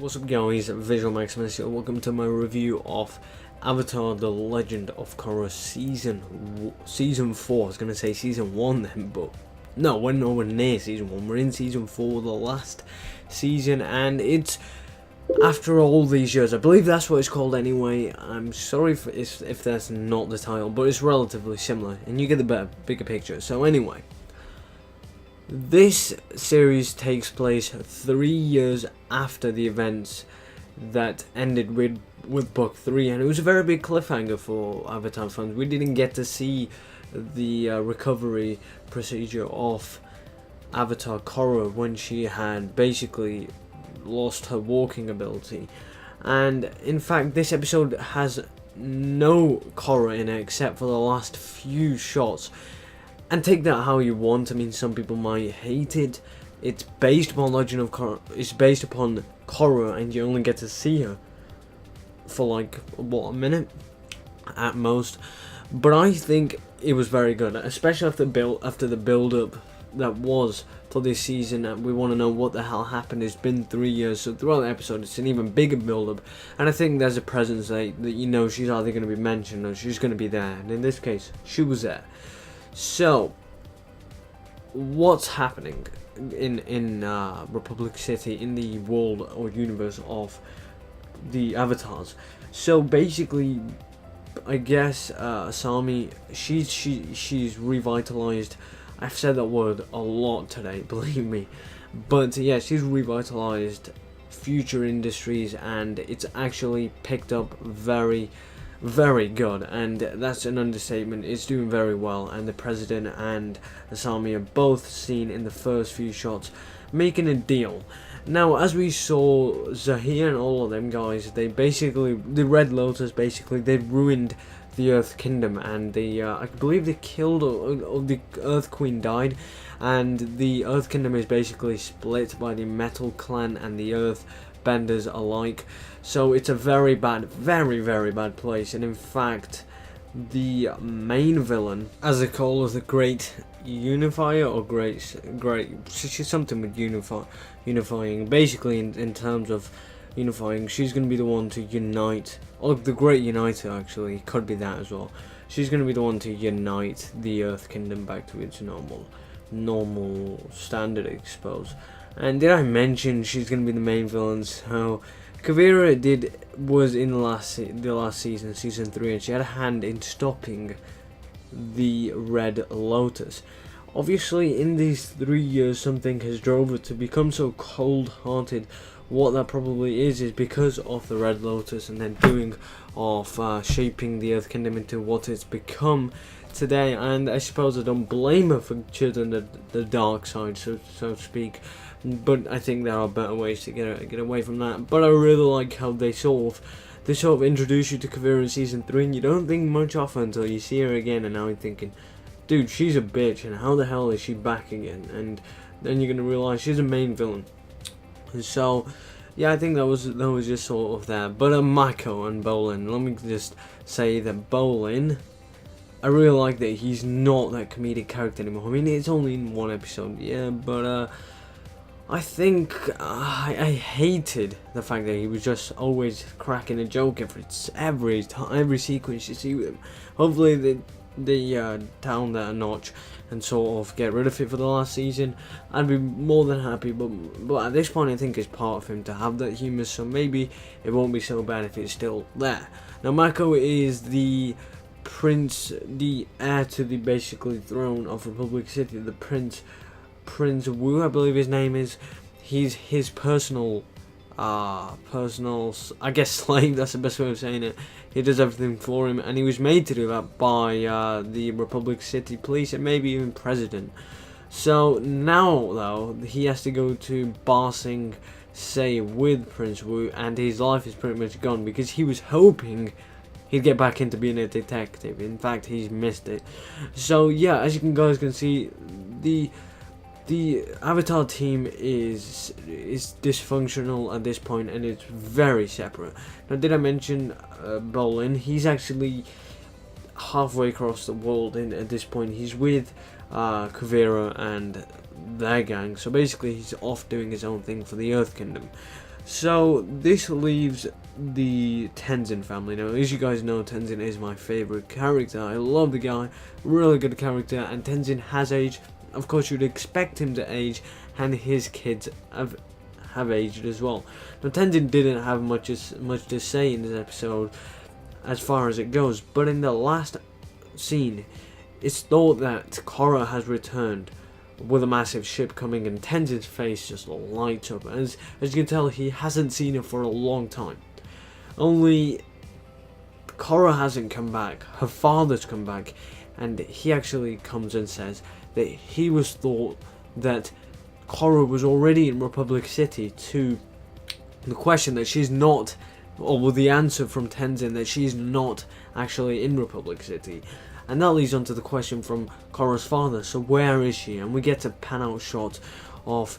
What's up guys, Visual Maximus here, welcome to my review of Avatar The Legend of Korra Season 4, I was going to say Season 1 then, but no, we're nowhere near Season 1, we're in Season 4, the last season, and it's, after all these years, I believe that's what it's called anyway. I'm sorry if that's not the title, but it's relatively similar, and you get the bigger picture. So anyway, this series takes place 3 years after the events that ended with book 3, and it was a very big cliffhanger for Avatar fans. We didn't get to see the recovery procedure of Avatar Korra when she had basically lost her walking ability, and in fact this episode has no Korra in it except for the last few shots. And take that how you want. I mean, some people might hate it. It's based upon Legend of Korra. It's based upon Korra, and you only get to see her for like what, a minute at most. But I think it was very good, especially after the build up that was for this season. And we want to know what the hell happened. It's been 3 years, so throughout the episode, it's an even bigger build up. And I think there's a presence that you know she's either going to be mentioned or she's going to be there. And in this case, she was there. So, what's happening in Republic City, in the world or universe of the Avatars? So basically, I guess Asami, she's revitalized. I've said that word a lot today, believe me. But yeah, she's revitalized future industries, and it's actually picked up very good, and that's an understatement. It's doing very well, and the president and Asami are both seen in the first few shots making a deal. Now, as we saw, Zahir and all of them guys, they basically, the Red Lotus, basically, they ruined the Earth Kingdom, and they, I believe they killed, or the Earth Queen died, and the Earth Kingdom is basically split by the Metal Clan and the Earth Benders alike. So it's a very bad place, and in fact the main villain, as they call her, the Great Unifier, or great she's something with unifying, basically in terms of unifying, she's going to be the one to unite, or the Great Uniter actually, could be that as well. She's going to be the one to unite the Earth Kingdom back to its normal standard, I suppose. And did I mention she's going to be the main villain? So Kuvira was in the last season, season 3, and she had a hand in stopping the Red Lotus. Obviously, in these 3 years, something has drove her to become so cold-hearted. What that probably is because of the Red Lotus and their doing of shaping the Earth Kingdom into what it's become today. And I suppose I don't blame her for choosing the dark side, so to speak. But I think there are better ways to get away from that. But I really like how they sort of introduce you to Kuvira in season 3, and you don't think much of her until you see her again, and now you're thinking, dude, she's a bitch, and how the hell is she back again? And then you're gonna realize she's a main villain. And so, yeah, I think that was just sort of there. But Mako and Bolin, let me just say that Bolin, I really like that he's not that comedic character anymore. I mean, it's only in one episode, yeah, but I think I hated the fact that he was just always cracking a joke every sequence you see with him. Hopefully they down that a notch and sort of get rid of it for the last season. I'd be more than happy, but at this point I think it's part of him to have that humour, so maybe it won't be so bad if it's still there. Now Mako is the prince, the heir to the basically throne of Republic City, the Prince Wu, I believe his name is. He's his personal, I guess, slave. That's the best way of saying it. He does everything for him, and he was made to do that by the Republic City Police and maybe even President. So now, though, he has to go to Ba Sing Se with Prince Wu, and his life is pretty much gone because he was hoping he'd get back into being a detective. In fact, he's missed it. So yeah, as you guys can see, the Avatar team is dysfunctional at this point, and it's very separate. Now, did I mention Bolin? He's actually halfway across the world at this point. He's with Kuvira and their gang, so basically he's off doing his own thing for the Earth Kingdom. So this leaves the Tenzin family. Now, as you guys know, Tenzin is my favorite character. I love the guy, really good character, and Tenzin has aged. Of course, you'd expect him to age, and his kids have aged as well. Now, Tenzin didn't have much to say in this episode as far as it goes, but in the last scene, it's thought that Korra has returned with a massive ship coming, and Tenzin's face just lights up. As you can tell, he hasn't seen her for a long time. Only Korra hasn't come back, her father's come back, and he actually comes and says that he was thought that Korra was already in Republic City, to the question that she's not, or with the answer from Tenzin that she's not actually in Republic City. And that leads on to the question from Korra's father, so where is she? And we get a pan out shot of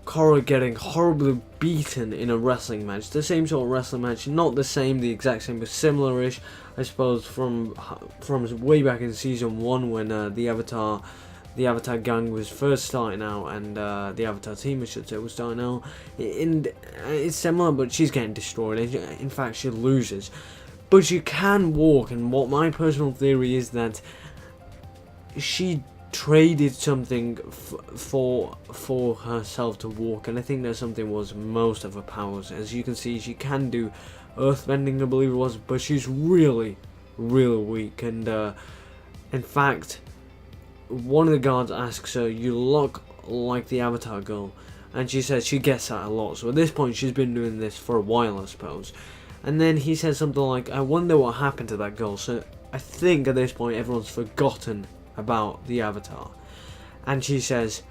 Korra getting horribly beaten in a wrestling match. The same sort of wrestling match, not the same, the exact same, but similar-ish, I suppose, from way back in season 1 when the Avatar gang was first starting out, and the Avatar team, I should say, was starting out. And it's similar, but she's getting destroyed. In fact, she loses. But she can walk, and what my personal theory is that she traded something for herself to walk, and I think that something was most of her powers. As you can see, she can do earthbending, I believe it was, but she's really, really weak. And in fact, one of the guards asks her, "You look like the Avatar girl," and she says she gets that a lot. So at this point, she's been doing this for a while, I suppose. And then he says something like, "I wonder what happened to that girl." So I think at this point everyone's forgotten about the Avatar. And she says,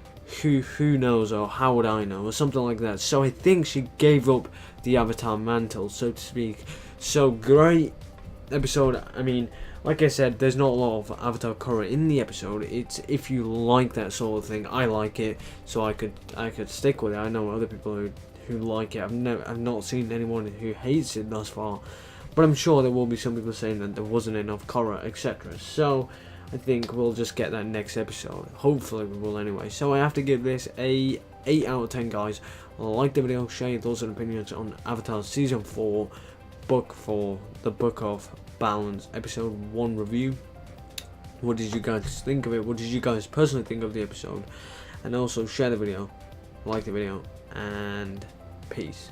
who knows, or how would I know, or something like that. So I think she gave up the Avatar mantle, so to speak. So great episode. I mean, like I said, there's not a lot of Avatar Korra in the episode. It's, if you like that sort of thing, I like it, so I could stick with it. I know other people who like it. I've not seen anyone who hates it thus far, but I'm sure there will be some people saying that there wasn't enough Korra, etc. So I think we'll just get that next episode. Hopefully we will anyway. So I have to give this a 8 out of 10, guys. Like the video, share your thoughts and opinions on Avatar Season 4, Book 4, The Book of Balance, Episode 1 review. What did you guys think of it? What did you guys personally think of the episode? And also share the video, like the video, and peace.